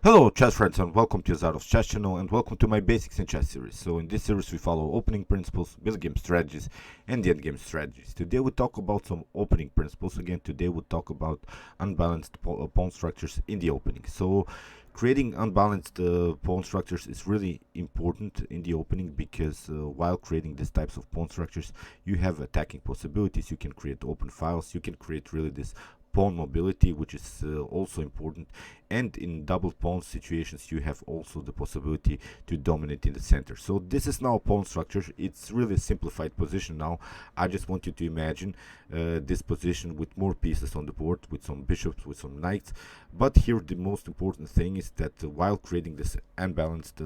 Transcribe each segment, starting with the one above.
Hello chess friends and welcome to Jozarov's chess channel and welcome to my basics in chess series. So in this series we follow opening principles, build game strategies and the endgame strategies. Today we talk about some opening principles. Again, today we talk about unbalanced pawn structures in the opening. So creating unbalanced pawn structures is really important in the opening because while creating these types of pawn structures you have attacking possibilities. You can create open files, you can create really this pawn mobility, which is also important, and in double pawn situations you have also the possibility to dominate in the center. So this is now a pawn structure. It's really a simplified position now. I just want you to imagine this position with more pieces on the board, with some bishops, with some knights. But here the most important thing is that while creating this unbalanced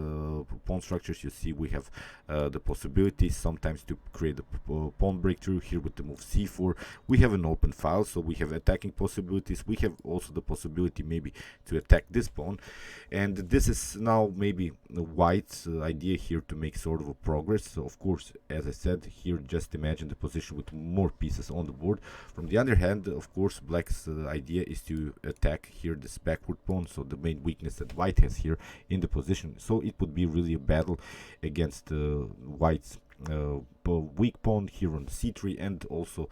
pawn structures, you see we have the possibility sometimes to create a pawn breakthrough. Here with the move c4 we have an open file, so we have attacking possibilities. We have also the possibility maybe to attack this pawn, and this is now maybe white's idea here to make sort of a progress. So of course, as I said here, just imagine the position with more pieces on the board. From the other hand, of course, black's idea is to attack here this backward pawn, so the main weakness that white has here in the position. So it would be really a battle against white's weak pawn here on c3, and also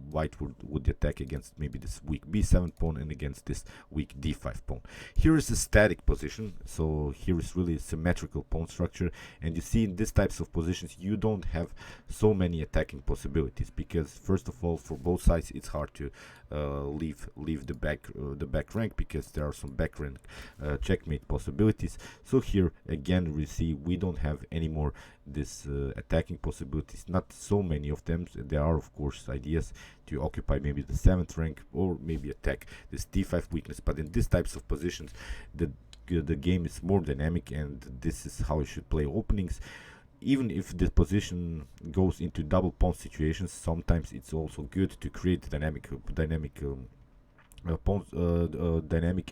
white would attack against maybe this weak b7 pawn and against this weak d5 pawn. Here is a static position, so here is really a symmetrical pawn structure, and you see in these types of positions you don't have so many attacking possibilities because first of all, for both sides it's hard to leave the back rank because there are some back rank checkmate possibilities. So here again we see we don't have anymore this attacking possibilities, not so many of them. There are of course ideas to occupy maybe the 7th rank or maybe attack this d5 weakness, but in these types of positions the game is more dynamic, and this is how you should play openings. Even if the position goes into double pawn situations, sometimes it's also good to create dynamic dynamic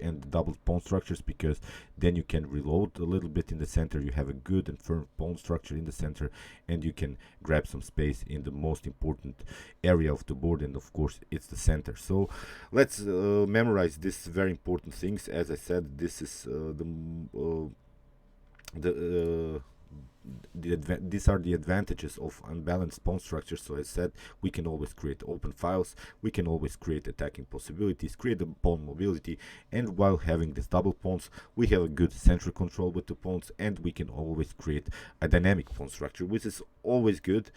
and double pawn structures, because then you can reload a little bit in the center. You have a good and firm pawn structure in the center, and you can grab some space in the most important area of the board, and of course it's the center. So let's memorize these very important things. As I said, this is these are the advantages of unbalanced pawn structures. So as said, we can always create open files, we can always create attacking possibilities, create a pawn mobility, and while having these double pawns we have a good central control with the pawns, and we can always create a dynamic pawn structure, which is always good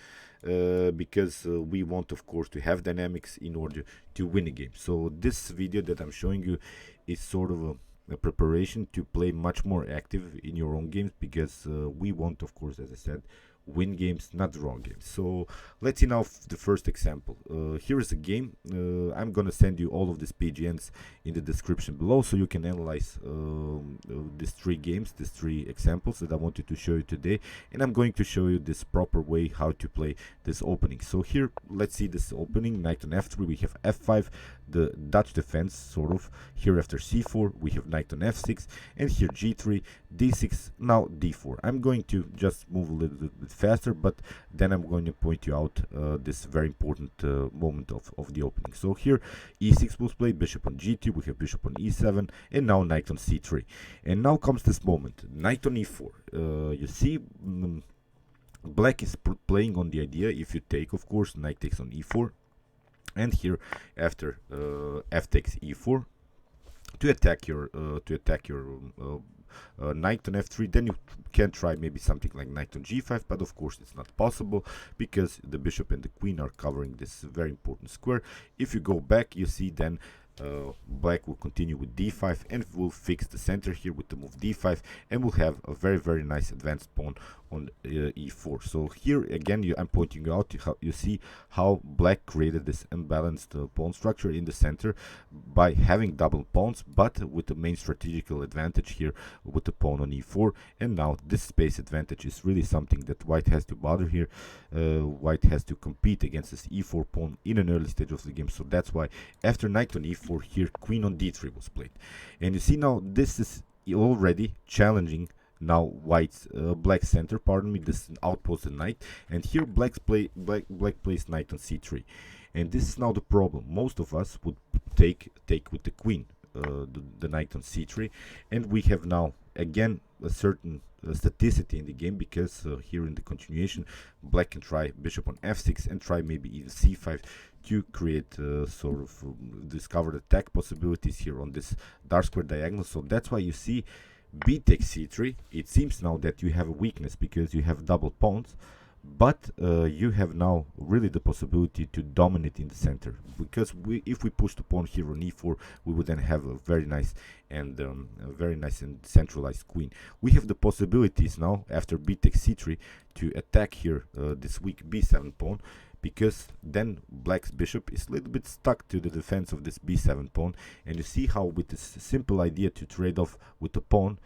because we want of course to have dynamics in order to win a game. So this video that I'm showing you is sort of a preparation to play much more active in your own games, because we want of course, as I said, win games, not draw games. So let's see now the first example. Here is a game. I'm gonna send you all of these PGNs in the description below, so you can analyze these three games, these three examples that I wanted to show you today, and I'm going to show you this proper way how to play this opening. So here, let's see this opening. Knight on f3, we have f5, the Dutch defense sort of. Here after c4 we have knight on f6, and here g3, d6, now d4. I'm going to just move a little bit faster, but then I'm going to point you out this very important moment of the opening. So here e6 was played, bishop on g2, we have bishop on e7, and now knight on c3. And now comes this moment, knight on e4. You see, black is playing on the idea, if you take, of course, knight takes on e4, and here after f takes e4 to attack your knight on f3. Then you can try maybe something like knight on g5, but of course it's not possible because the bishop and the queen are covering this very important square. If you go back, you see then black will continue with d5 and will fix the center here with the move d5, and will have a very nice advanced pawn on e4. So here again I'm pointing you out how you see how black created this imbalanced pawn structure in the center by having double pawns, but with the main strategical advantage here with the pawn on e4. And now this space advantage is really something that white has to bother here. White has to compete against this e4 pawn in an early stage of the game. So that's why after knight on e4 here queen on d3 was played, and you see now this is already challenging now white's black center, pardon me, this outposted knight, and here black plays knight on c3, and this is now the problem. Most of us would take with the queen the knight on c3, and we have now again a certain staticity in the game, because here in the continuation black can try bishop on f6 and try maybe even c5 to create sort of discovered attack possibilities here on this dark square diagonal. So that's why you see b takes c3. It seems now that you have a weakness because you have double pawns, but you have now really the possibility to dominate in the center, because if we push the pawn here on e4, we would then have a very nice and centralized queen. We have the possibilities now after b takes c3 to attack here this weak b7 pawn, because then black's bishop is a little bit stuck to the defense of this b7 pawn, and you see how with this simple idea to trade off with the pawn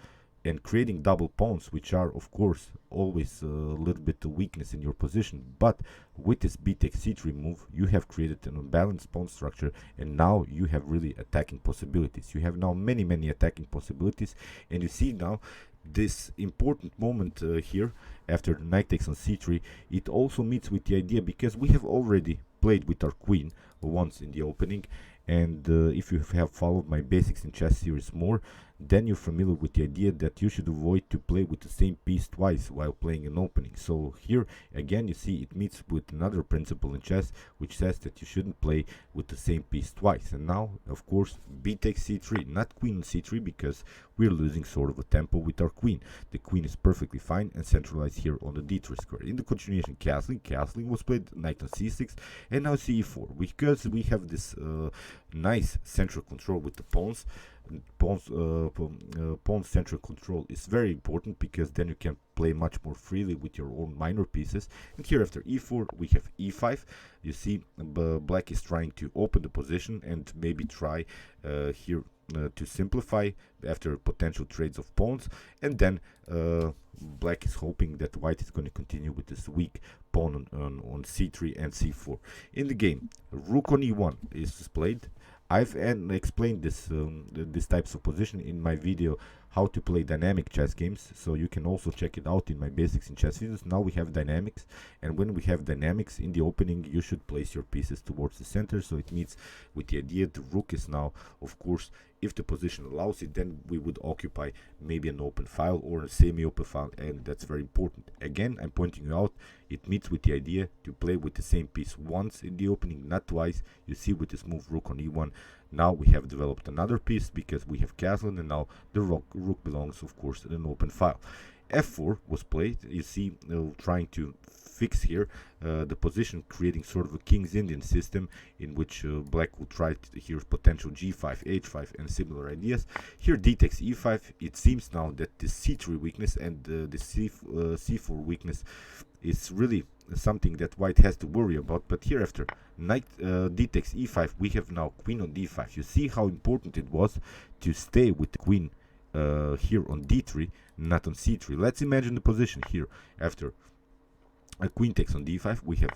and creating double pawns, which are of course always a little bit of weakness in your position, but with this b takes c3 move you have created an unbalanced pawn structure, and now you have really attacking possibilities. You have now many attacking possibilities, and you see now this important moment here after the knight takes on c3. It also meets with the idea, because we have already played with our queen once in the opening, and if you have followed my basics in chess series more, then you're familiar with the idea that you should avoid to play with the same piece twice while playing an opening. So here again you see it meets with another principle in chess, which says that you shouldn't play with the same piece twice. And now of course b takes c3, not queen on c3, because we're losing sort of a tempo with our queen. The queen is perfectly fine and centralized here on the d3 square. In the continuation castling was played knight on c6, and now c4, because we have this nice central control with the pawns. Pawn central control is very important, because then you can play much more freely with your own minor pieces. And here after e4 we have e5. You see black is trying to open the position and maybe try here to simplify after potential trades of pawns, and then black is hoping that white is going to continue with this weak pawn on c3 and c4. In the game, rook on e1 is played. I've explained this types of position in my video how to play dynamic chess games, so you can also check it out in my basics in chess videos. Now we have dynamics, and when we have dynamics in the opening you should place your pieces towards the center, so it means with the idea the rook is now, of course, if the position allows it, then we would occupy maybe an open file or a semi-open file, and that's very important. Again, I'm pointing you out, it meets with the idea to play with the same piece once in the opening, not twice. You see with this move rook on e1, now we have developed another piece because we have castled, and now the rook belongs of course in an open file. f4 was played. You see trying to fix here the position, creating sort of a King's Indian system in which black will try to here potential g5, h5 and similar ideas. Here d takes e5. It seems now that the c3 weakness and the c4 weakness is really something that white has to worry about. But here after knight d takes e5, we have now queen on d5. You see how important it was to stay with the queen here on d3, not on c3. Let's imagine the position here after a queen takes on d5. We have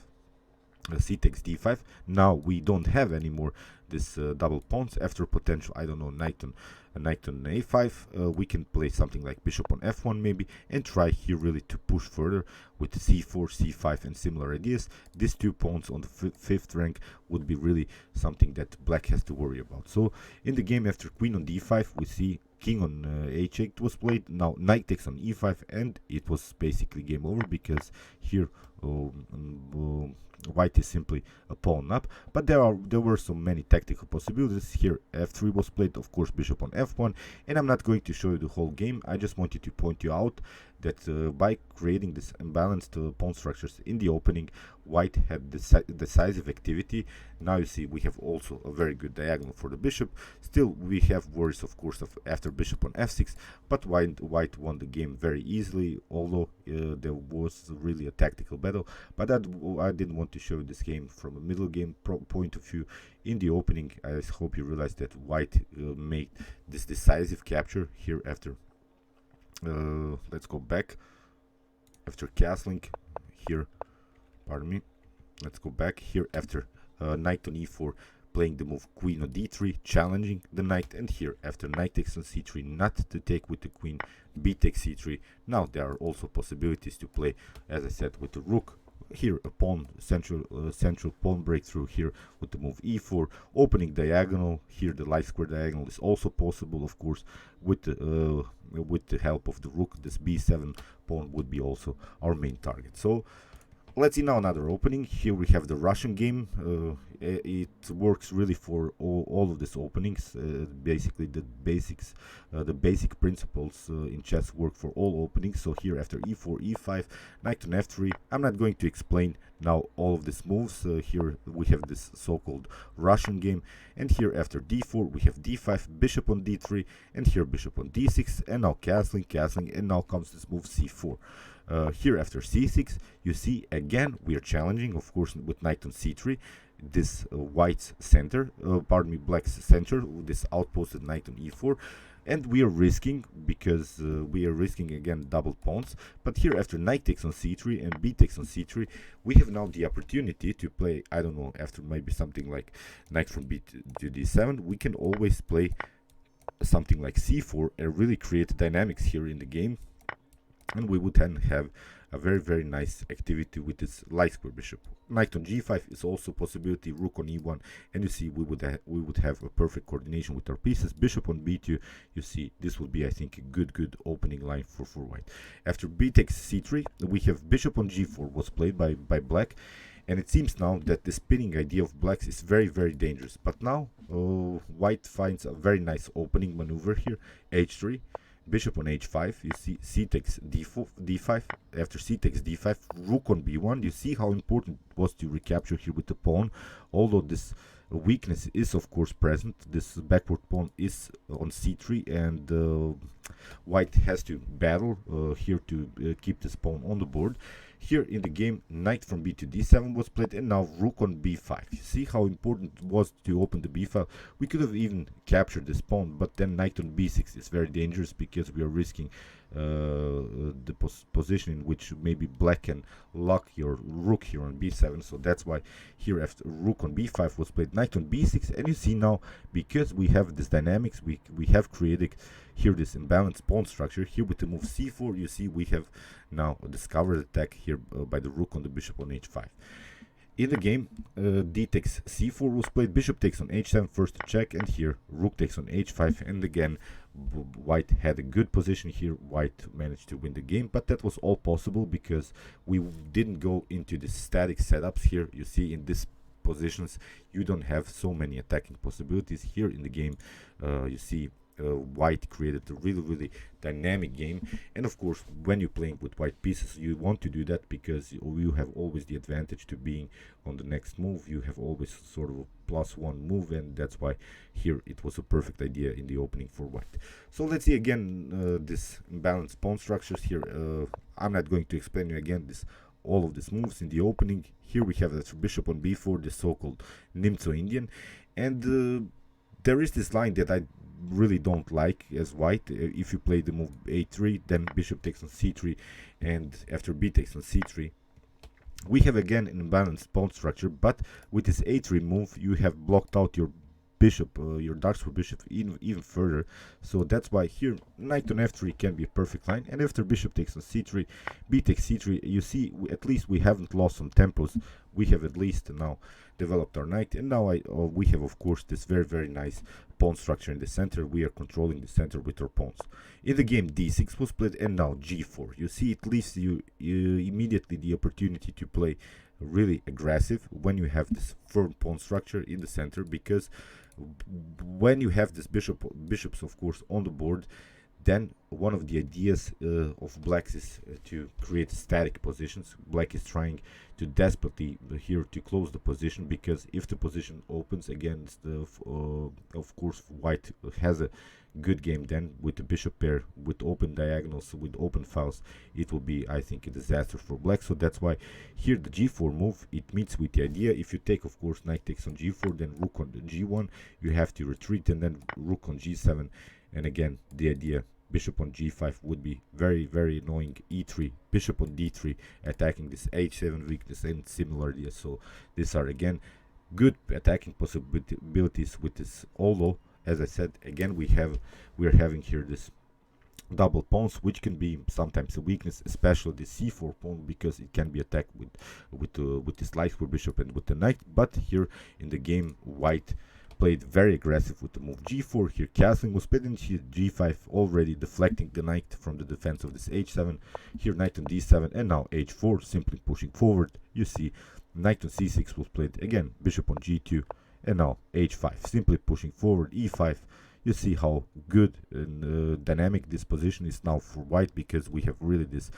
c takes d5. Now we don't have anymore this double pawns. After potential, I don't know, knight on a5, we can play something like bishop on f1 maybe, and try here really to push further with c4, c5 and similar ideas. These two pawns on the fifth rank would be really something that black has to worry about. So in the game after queen on d5, we see king on h8 was played. Now knight takes on e5, and it was basically game over, because here white is simply a pawn up. But there were so many tactical possibilities. Here f3 was played, of course bishop on f1, and I'm not going to show you the whole game. I just wanted to point you out that by creating this imbalanced pawn structures in the opening, white had decisive activity. Now you see we have also a very good diagonal for the bishop. Still we have worries of course of after bishop on f6, but white won the game very easily, although there was really a tactical battle. But I didn't want to show you this game from a middle game point of view. In the opening, I hope you realize that white made this decisive capture here after let's go back after castling here, pardon me, let's go back here after knight on e4, playing the move queen on d3, challenging the knight, and here after knight takes on c3, not to take with the queen, b takes c3. Now there are also possibilities to play, as I said, with the rook Here a pawn central pawn breakthrough here with the move e4, opening diagonal. Here the light square diagonal is also possible, of course, with the help of the rook. This b7 pawn would be also our main target. So let's see now another opening. Here we have the Russian game. It works really for all of these openings. Basically, the basic principles in chess work for all openings. So here after e4, e5, knight on f3. I'm not going to explain now all of these moves. Here we have this so-called Russian game, and here after d4 we have d5, bishop on d3, and here bishop on d6, and now castling, and now comes this move c4. Here after c6, you see again we are challenging, of course, with knight on c3, this white's center, pardon me, black's center, this outposted knight on e4, and we are risking, because we are risking again double pawns. But here after knight takes on c3 and b takes on c3, we have now the opportunity to play, I don't know, after maybe something like knight from b to d7, we can always play something like c4 and really create dynamics here in the game. And we would then have a very nice activity with this light square bishop. Knight on g5 is also a possibility, rook on e1, and you see we would have a perfect coordination with our pieces. Bishop on b2, you see this would be, I think, a good opening line for white. After b takes c3, we have bishop on g4 was played by black, and it seems now that the spinning idea of blacks is very dangerous. But now white finds a very nice opening maneuver here, h3. Bishop on h5, you see c takes d4, d5, after c takes d5, rook on b1. You see how important it was to recapture here with the pawn, although this weakness is of course present. This backward pawn is on c3, and white has to battle here to keep this pawn on the board. Here in the game, knight from b to d7 was played, and now rook on b5. You see how important it was to open the b file. We could have even captured this pawn, but then knight on b6 is very dangerous, because we are risking the position in which maybe black can lock your rook here on b7. So that's why here after rook on b5 was played, knight on b6, and you see now, because we have this dynamics, we have created here this imbalanced pawn structure. Here with the move c4, you see we have now a discovered attack here by the rook on the bishop on h5. In the game, d takes c4 was played, bishop takes on h7 first to check, and here rook takes on h5, and again white had a good position here. White managed to win the game, but that was all possible because we didn't go into the static setups. Here you see in this positions you don't have so many attacking possibilities. Here in the game you see white created a really dynamic game, and of course when you're playing with white pieces you want to do that, because you have always the advantage to being on the next move. You have always sort of a +1 move, and that's why here it was a perfect idea in the opening for white. So let's see again this imbalanced pawn structures here. I'm not going to explain you again all of these moves in the opening. Here we have the bishop on b4, the so-called Nimzo Indian, and there is this line that I really don't like as white. If you play the move a3, then bishop takes on c3, and after b takes on c3, we have again an imbalanced pawn structure. But with this a3 move, you have blocked out your bishop, your dark square bishop, even further. So that's why here knight on f3 can be a perfect line, and after bishop takes on c3, b takes c3, you see at least we haven't lost some tempos. We have at least now developed our knight, and now we have of course this very nice pawn structure in the center. We are controlling the center with our pawns. In the game, d6 was played, and now g4. You see it leaves you immediately the opportunity to play really aggressive when you have this firm pawn structure in the center, because when you have this bishops of course on the board, then one of the ideas of blacks is to create static positions. Black is trying to desperately here to close the position, because if the position opens against of course white has a good game then with the bishop pair, with open diagonals, with open files. It will be, I think, a disaster for black. So that's why here the g4 move, it meets with the idea. If you take of course knight takes on g4, then rook on the g1, you have to retreat, and then rook on g7, and again the idea bishop on g5 would be very annoying. e3, bishop on d3, attacking this h7 weakness, and similar ideas. So these are again good attacking possibilities with this. Although, as I said, again we are having here this double pawns, which can be sometimes a weakness, especially the c4 pawn, because it can be attacked with the slice for bishop and with the knight. But here in the game, white played very aggressive with the move g4. Here castling was played, and here g5, already deflecting the knight from the defense of this h7. Here knight on d7, and now h4, simply pushing forward. You see knight on c6 was played, again bishop on g2, and now h5, simply pushing forward. e5, you see how good and dynamic this position is now for white, because we have really this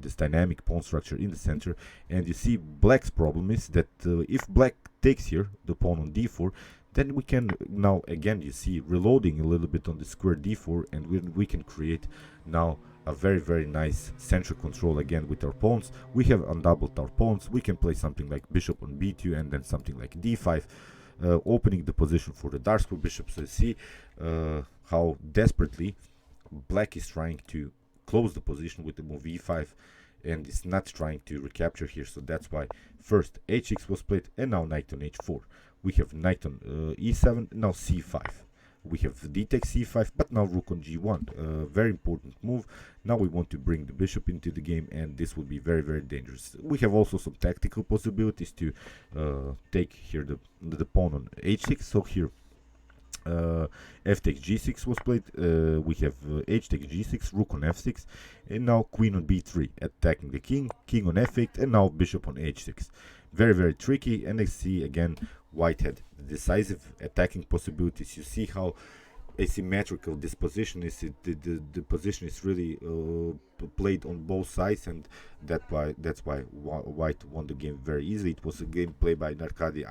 this dynamic pawn structure in the center. And you see black's problem is that if black takes here the pawn on d4, then we can now again, you see, reloading a little bit on the square d4, and we can create now a very nice central control again with our pawns. We have undoubled our pawns. We can play something like bishop on b2 and then something like d5, opening the position for the dark square bishop. So you see how desperately black is trying to close the position with the move e5, and it's not trying to recapture here. So that's why first h6 was played, and now knight on h4. We have knight on e7, now c5. We have d takes c5, but now rook on g1. Very important move. Now we want to bring the bishop into the game, and this would be very dangerous. We have also some tactical possibilities to take here the pawn on h6. So here f takes g6 was played. We have h takes g6, rook on f6, and now queen on b3, attacking the king, king on f8, and now bishop on h6. Very tricky. And I see again white had decisive attacking possibilities. You see how asymmetrical this position is. The position is really played on both sides, and that's why white won the game very easily. It was a game played by Arkady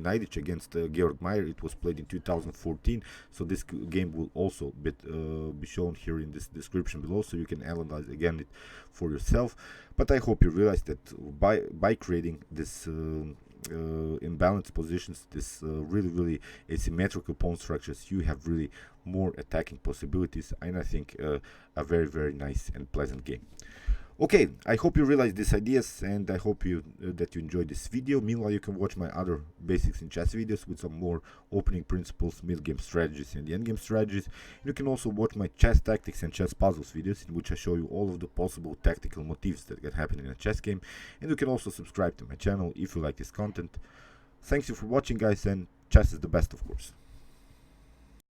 Naidic against Georg Meyer. It was played in 2014, so this game will also be shown here in this description below, so you can analyze again it for yourself. But I hope you realize that by creating this imbalanced positions, this really asymmetrical pawn structures, you have really more attacking possibilities, and I think a very nice and pleasant game. Okay, I hope you realize these ideas, and I hope that you enjoyed this video. Meanwhile, you can watch my other basics in chess videos with some more opening principles, mid-game strategies, and the endgame strategies. You can also watch my chess tactics and chess puzzles videos, in which I show you all of the possible tactical motifs that can happen in a chess game. And you can also subscribe to my channel if you like this content. Thanks you for watching, guys, and chess is the best, of course.